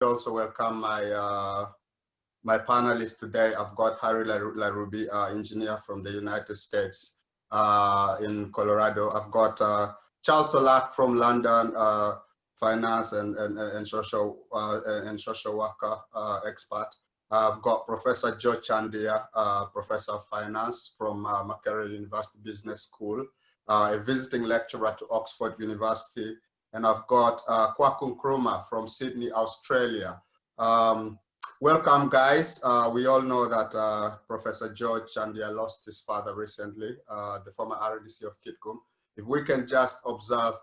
also welcome my panelists today. I've got Harry Larubi, engineer from the United States in Colorado. I've got Charles Solak from London, finance and social worker expert. I've got Professor Joe Chandia, Professor of Finance from Makerere University Business School, a visiting lecturer to Oxford University. And I've got Kwaku Nkrumah from Sydney, Australia. Welcome, guys. We all know that Professor George Chandia lost his father recently, the former RDC of Kitgum. If we can just observe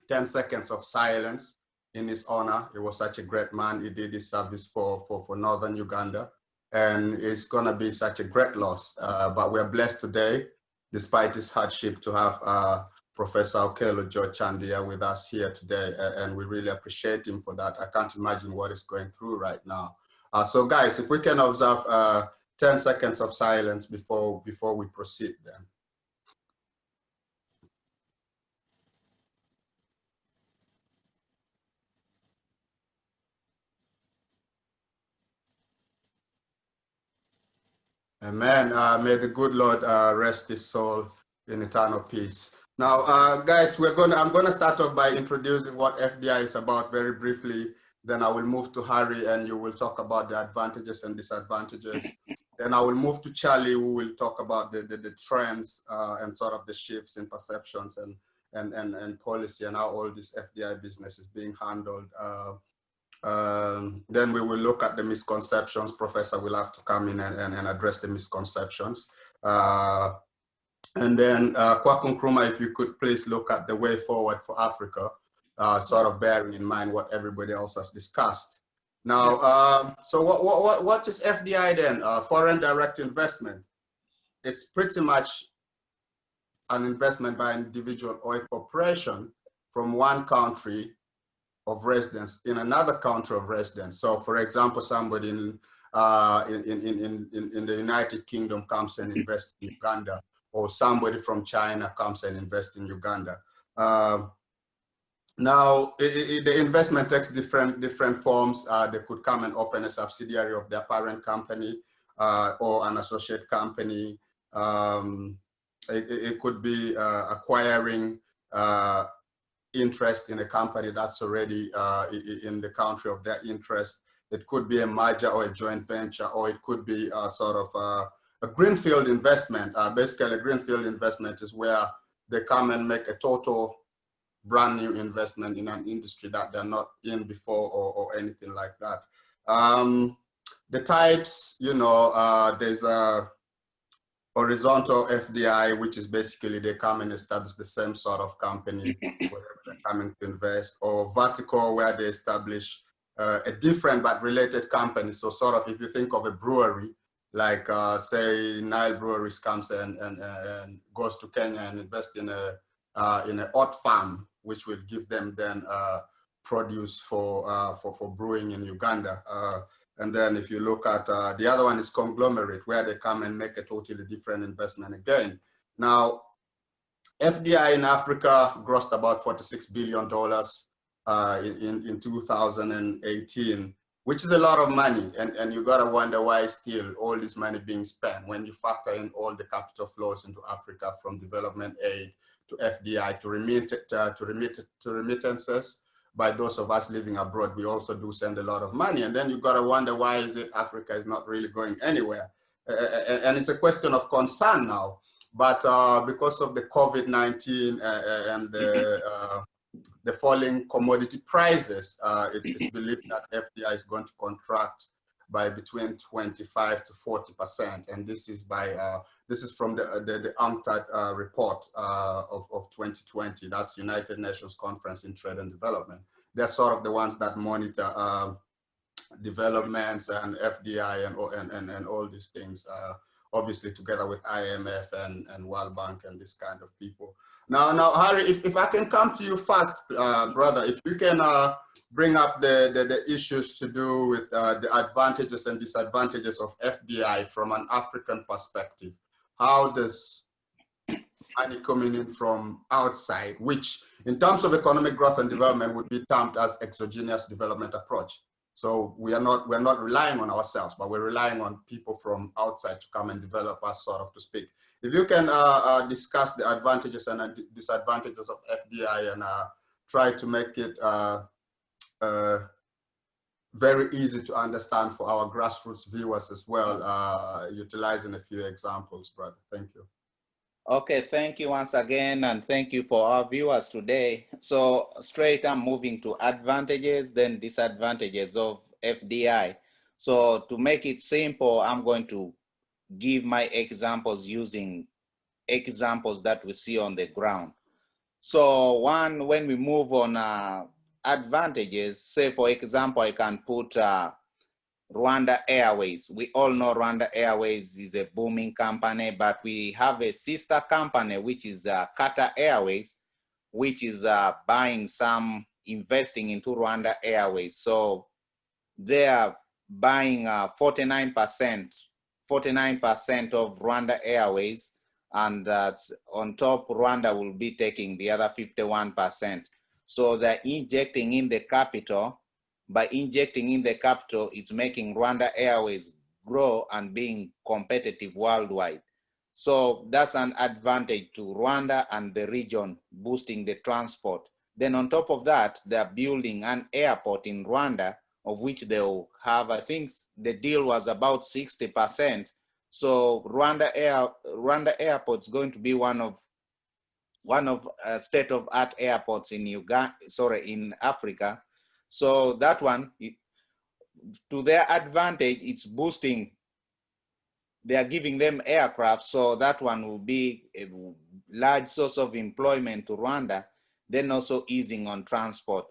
10 seconds of silence in his honor. He was such a great man. He did his service for Northern Uganda, and it's gonna be such a great loss. But we're blessed today, despite his hardship, to have Professor Okello George Chandia with us here today, and we really appreciate him for that. I can't imagine what he's going through right now. So guys, if we can observe 10 seconds of silence before we proceed then. Amen. May the good Lord rest his soul in eternal peace. Now, guys, I'm gonna start off by introducing what FDI is about very briefly. Then I will move to Harry, and you will talk about the advantages and disadvantages. Then I will move to Charlie, who will talk about the trends and sort of the shifts in perceptions and policy and how all this FDI business is being handled. Then we will look at the misconceptions. Professor will have to come in and address the misconceptions. And then Kwaku Nkrumah, if you could please look at the way forward for Africa, sort of bearing in mind what everybody else has discussed. Now, so what is FDI then? Foreign direct investment. It's pretty much an investment by an individual or a corporation from one country of residence in another country of residence. So, for example, somebody in the United Kingdom comes and invests in Uganda, or somebody from China comes and invests in Uganda. Now, the investment takes different forms. They could come and open a subsidiary of their parent company or an associate company. It could be acquiring interest in a company that's already in the country of their interest. It could be a merger or a joint venture, or it could be sort of a greenfield investment. Basically, a greenfield investment is where they come and make a total brand new investment in an industry that they're not in before or anything like that. The types, you know, there's a horizontal FDI, which is basically they come and establish the same sort of company wherever they're coming to invest, or vertical, where they establish a different but related company. So sort of if you think of a brewery, like say Nile Breweries comes and goes to Kenya and invests in a oat farm, which will give them then produce for brewing in Uganda. And then if you look at the other one is conglomerate, where they come and make a totally different investment again. Now, FDI in Africa grossed about $46 billion in 2018, which is a lot of money. And you gotta wonder why still all this money being spent when you factor in all the capital flows into Africa, from development aid to FDI to remittances. By those of us living abroad, we also do send a lot of money. And then you gotta wonder, why is it Africa is not really going anywhere? And it's a question of concern now. But because of the COVID-19 and the falling commodity prices, it's believed that FDI is going to contract by between 25 to 40%. And this is by this is from the UNCTAD report of 2020. That's United Nations Conference in Trade and Development. They're sort of the ones that monitor developments and FDI and all these things, obviously together with IMF and World Bank and this kind of people. Now, Harry, if I can come to you first, brother, if you can bring up the issues to do with the advantages and disadvantages of FDI from an African perspective. How does money coming in from outside, which in terms of economic growth and development, would be termed as exogenous development approach. So we're not relying on ourselves, but we're relying on people from outside to come and develop us, sort of to speak. If you can discuss the advantages and disadvantages of FDI and try to make it very easy to understand for our grassroots viewers as well, utilizing a few examples, brother. Thank you. Okay, thank you once again, and thank you for our viewers today. So straight, I'm moving to advantages, then disadvantages of FDI. So to make it simple, I'm going to give my examples using examples that we see on the ground. So one, when we move on advantages, say for example, I can put Rwanda Airways. We all know Rwanda Airways is a booming company, but we have a sister company, which is Qatar Airways, which is investing into Rwanda Airways. So they are buying 49% of Rwanda Airways, and on top, Rwanda will be taking the other 51%. So they're injecting in the capital. By injecting in the capital, it's making Rwanda Airways grow and being competitive worldwide. So that's an advantage to Rwanda and the region, boosting the transport. Then on top of that, they're building an airport in Rwanda, of which they'll have, I think the deal was about 60%. So Rwanda Airport is going to be one of state-of-art airports in in Africa. So that one, to their advantage, it's boosting. They are giving them aircraft, so that one will be a large source of employment to Rwanda, then also easing on transport.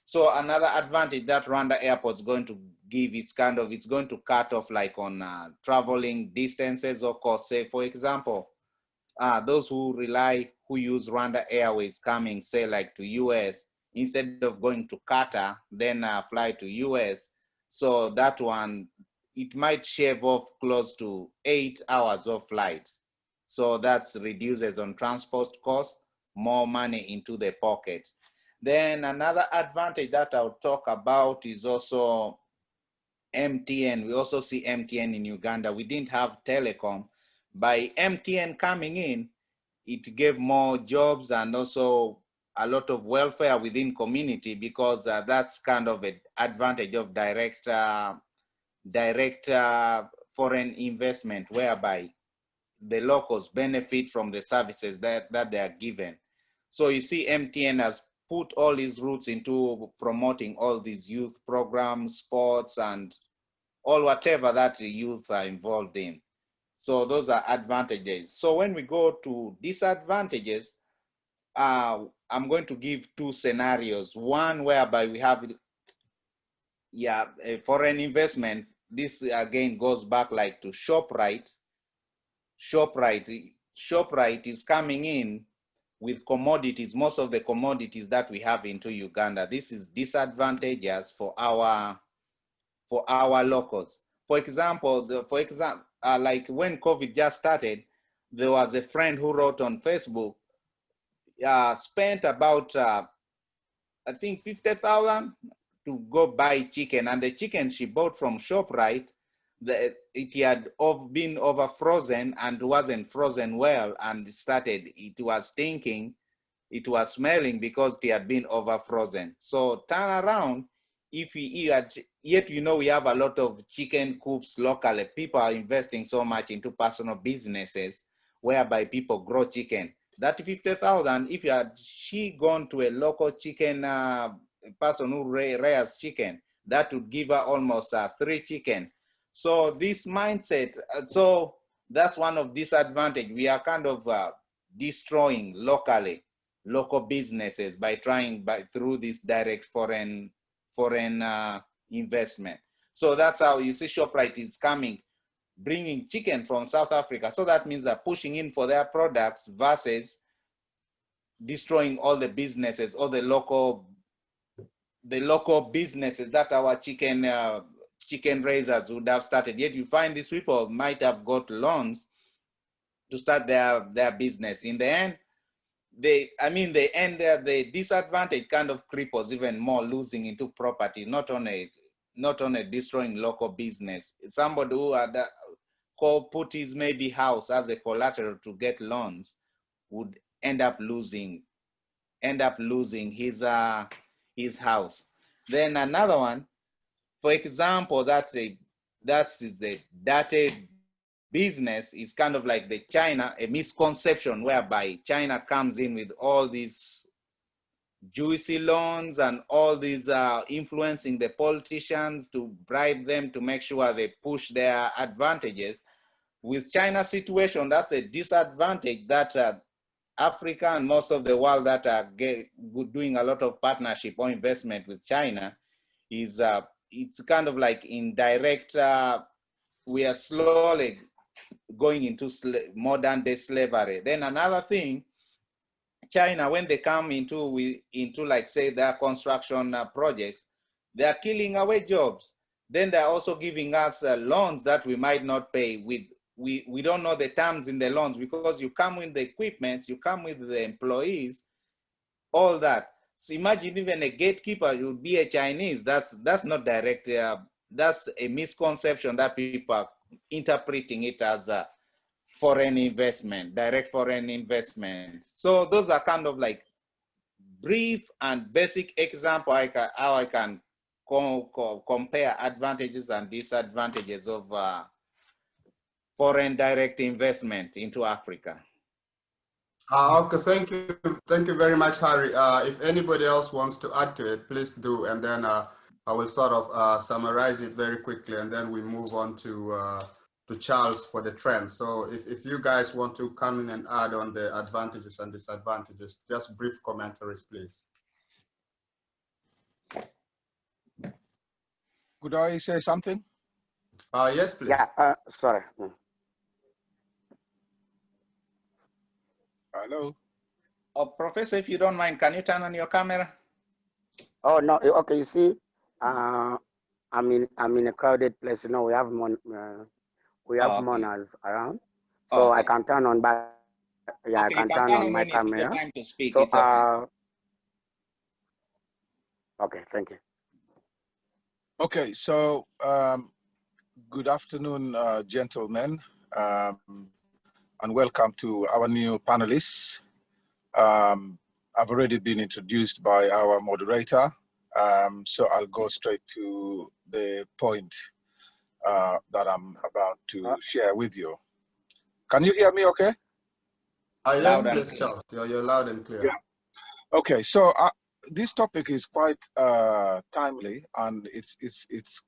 So another advantage that Rwanda Airport is going to give, it's going to cut off like on traveling distances or costs. Say, for example, those who use Rwanda Airways coming, say like to US, instead of going to Qatar, then fly to US. So that one, it might shave off close to 8 hours of flight. So that reduces on transport costs, more money into the pocket. Then another advantage that I'll talk about is also MTN. We also see MTN in Uganda. We didn't have telecom. By MTN coming in, it gave more jobs and also a lot of welfare within community, because that's kind of an advantage of direct foreign investment, whereby the locals benefit from the services that they are given. So you see MTN has put all his roots into promoting all these youth programs, sports, and all whatever that the youth are involved in. So those are advantages. So when we go to disadvantages, I'm going to give two scenarios. One whereby we have a foreign investment. This again goes back like to ShopRite. ShopRite is coming in with commodities, most of the commodities that we have into Uganda. This is disadvantageous for our locals. For example, like when COVID just started, there was a friend who wrote on Facebook, spent about I think 50,000 to go buy chicken, and the chicken she bought from ShopRite, it had been over frozen and wasn't frozen well, and it was stinking, it was smelling because it had been over frozen. So turn around, if we had, yet we have a lot of chicken coops locally. People are investing so much into personal businesses whereby people grow chicken. That 50,000, if she gone to a local chicken person who rears chicken, that would give her almost 3 chicken. So this mindset, so that's one of disadvantage. We are kind of destroying local businesses by through this direct foreign investment. So that's how you see ShopRite is coming, bringing chicken from South Africa. So that means they're pushing in for their products versus destroying all the businesses, all the local businesses that our chicken raisers would have started. Yet you find these people might have got loans to start their business. In the end, the disadvantage kind of cripples even more, losing into property, not only destroying local business. Somebody who had put his maybe house as a collateral to get loans would end up losing his house. Then another one, for example, that's a data business, is kind of like the China, a misconception whereby China comes in with all these juicy loans and all these influencing the politicians to bribe them to make sure they push their advantages. With China's situation, that's a disadvantage that Africa and most of the world that are doing a lot of partnership or investment with China is it's kind of like indirect. We are slowly going into modern day slavery. Then another thing, China, when they come into like say their construction projects, they are killing away jobs. Then they're also giving us loans that we might not pay. We don't know the terms in the loans, because you come with the equipment, you come with the employees, all that. So imagine even a gatekeeper would be a Chinese. That's not direct. That's a misconception that people are interpreting it as a foreign investment, direct foreign investment. So those are kind of like brief and basic example how I can compare advantages and disadvantages of foreign direct investment into Africa. Okay, thank you very much, Harry. If anybody else wants to add to it, please do, and then I will sort of summarize it very quickly, and then we move on to Charles for the trend. So if you guys want to come in and add on the advantages and disadvantages, just brief commentaries, please. Could I say something? Yes, please. Yeah, sorry. Hello? Oh, Professor, if you don't mind, can you turn on your camera? Oh, no, okay, you see, I'm in a crowded place, you know, we have okay. mourners around, so okay. I can turn on back, yeah, okay, I can turn on my camera. Time to speak. So, It's okay. Okay, thank you. Okay, so good afternoon, gentlemen, and welcome to our new panelists. I've already been introduced by our moderator, so I'll go straight to the point that I'm about to share with you. Can you hear me okay? Yes, please, Charles. You're loud and clear. Yeah. Okay, so this topic is quite timely, and it's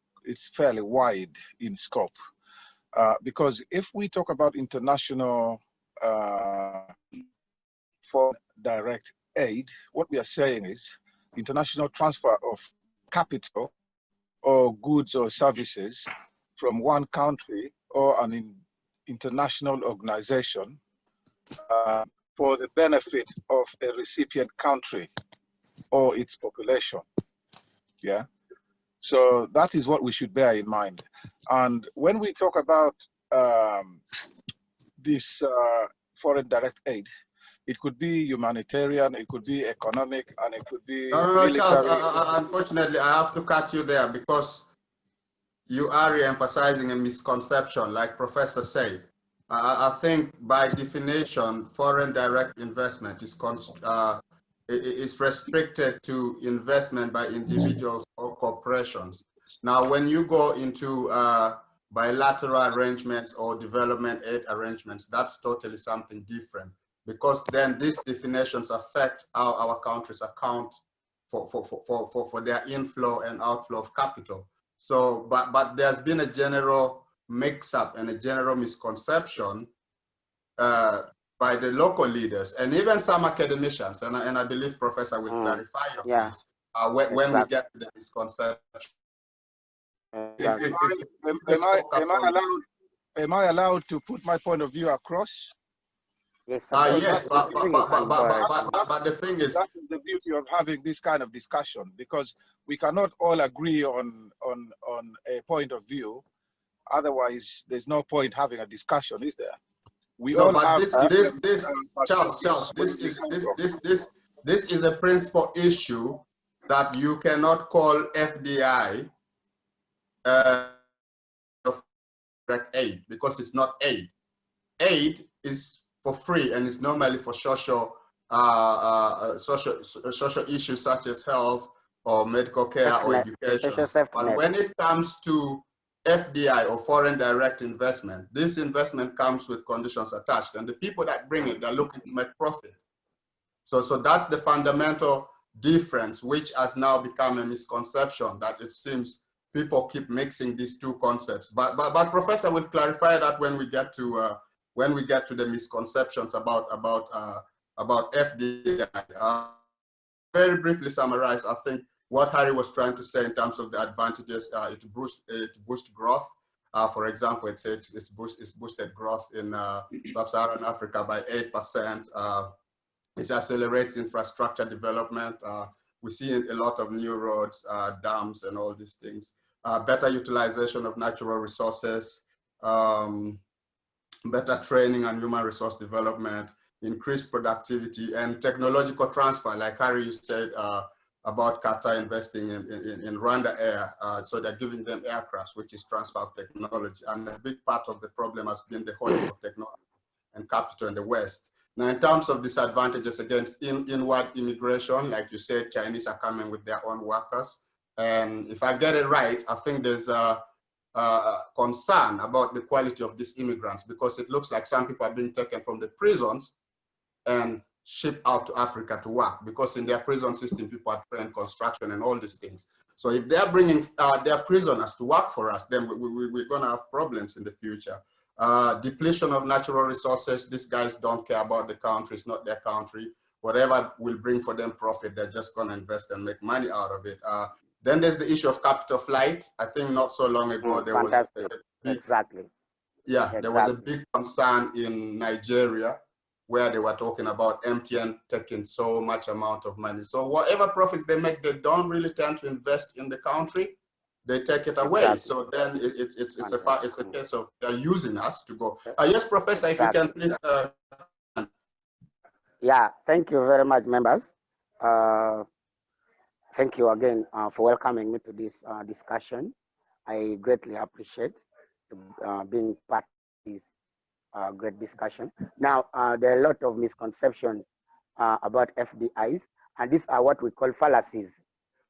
fairly wide in scope, because if we talk about international foreign direct aid, what we are saying is international transfer of capital or goods or services from one country or an international organization for the benefit of a recipient country or its population. Yeah. So that is what we should bear in mind. And when we talk about this foreign direct aid, it could be humanitarian, it could be economic, and it could be military. Charles, unfortunately, I have to cut you there because you are re-emphasizing a misconception, like Professor said. I think by definition, foreign direct investment is restricted to investment by individuals or corporations. Now, when you go into bilateral arrangements or development aid arrangements, that's totally something different, because then these definitions affect how our countries account for their inflow and outflow of capital. So, but there's been a general mix-up and a general misconception by the local leaders and even some academicians, and I believe Professor will clarify on this when we get to the misconception. Am I allowed to put my point of view across? Yes, yes, but the thing is, that is the beauty of having this kind of discussion, because we cannot all agree on a point of view. Otherwise, there's no point having a discussion, is there? We No, all but have different Charles, where they come from. this is a principal issue that you cannot call FDI of direct aid, because it's not aid. Aid is for free and it's normally for social issues such as health or medical care or education. But when it comes to FDI or foreign direct investment, this investment comes with conditions attached, and the people that bring it, they're looking to make profit. So that's the fundamental difference, which has now become a misconception, that it seems people keep mixing these two concepts. But Professor will clarify that when we get to the misconceptions about FDI. Very briefly summarize, I think what Harry was trying to say in terms of the advantages, it boosts growth. For example, it's boosted growth in sub-Saharan Africa by 8%. It accelerates infrastructure development. We see a lot of new roads, dams, and all these things. Better utilization of natural resources, better training and human resource development, increased productivity, and technological transfer, like Harry, you said about Qatar investing in Rwanda Air. So they're giving them aircrafts, which is transfer of technology. And a big part of the problem has been the hoarding of technology and capital in the West. Now, in terms of disadvantages against inward immigration, like you said, Chinese are coming with their own workers. And if I get it right, I think there's a concern about the quality of these immigrants, because it looks like some people are being taken from the prisons and shipped out to Africa to work, because in their prison system, people are trained construction and all these things. So if they're bringing their prisoners to work for us, then we're going to have problems in the future. Depletion of natural resources. These guys don't care about the country. It's not their country. Whatever will bring for them profit, they're just going to invest and make money out of it. Then there's the issue of capital flight. I think not so long ago, there was a big, there was a big concern in Nigeria where they were talking about MTN taking so much amount of money. So whatever profits they make, they don't really tend to invest in the country. They take it away. So then it's a case of they're using us to go. Yes, Professor, if you can please. Yeah, thank you very much, members. Thank you again for welcoming me to this discussion. I greatly appreciate being part of this great discussion. Now, there are a lot of misconceptions about FDIs, and these are what we call fallacies.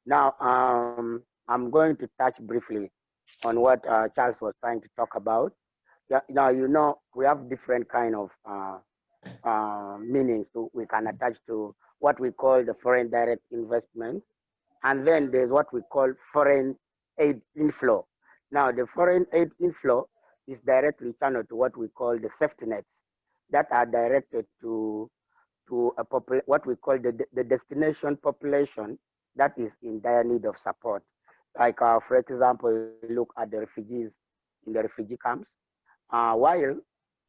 Now, I'm going to touch briefly on what Charles was trying to talk about. Yeah, now, you know, we have different kind of meanings we can attach to what we call the foreign direct investment. And then there's what we call foreign aid inflow. Now, the foreign aid inflow is directly channeled to what we call the safety nets that are directed to what we call the destination population that is in dire need of support. Like, for example, look at the refugees in the refugee camps, while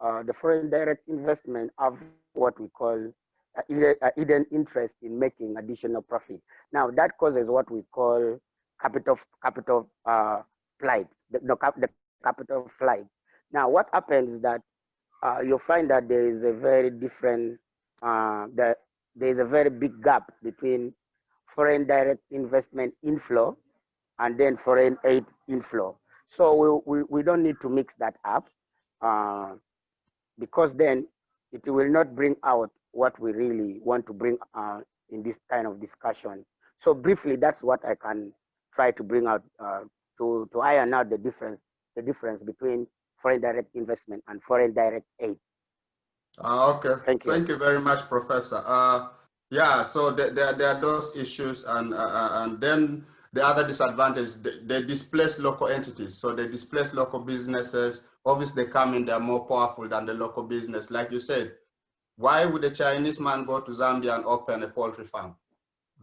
the foreign direct investment have what we call hidden interest in making additional profit. Now that causes what we call capital flight, the capital flight. Now what happens is that you'll find that there is a very different, there is a very big gap between foreign direct investment inflow and then foreign aid inflow. So we don't need to mix that up because then it will not bring out what we really want to bring in this kind of discussion. So briefly, that's what I can try to bring out to iron out the difference between foreign direct investment and foreign direct aid. Okay, thank you very much, Professor. Yeah, so there are those issues, and then the other disadvantage, they displace local entities. So they displace local businesses. Obviously, they come in, they're more powerful than the local business. Like you said, why would a Chinese man go to Zambia and open a poultry farm?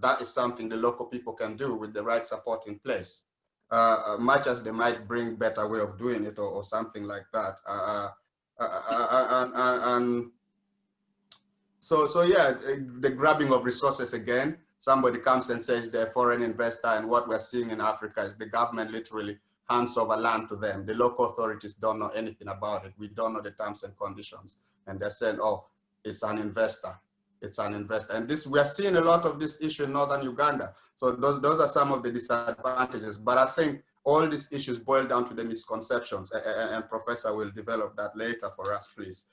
That is something the local people can do with the right support in place. Much as they might bring better way of doing it or something like that. And so yeah, the grabbing of resources again. Somebody comes and says they're a foreign investor, and what we're seeing in Africa is the government literally hands over land to them. The local authorities don't know anything about it. We don't know the terms and conditions. And they're saying, oh, it's an investor. It's an investor. And this, we are seeing a lot of this issue in northern Uganda. So those are some of the disadvantages. But I think all these issues boil down to the misconceptions. And Professor will develop that later for us, please.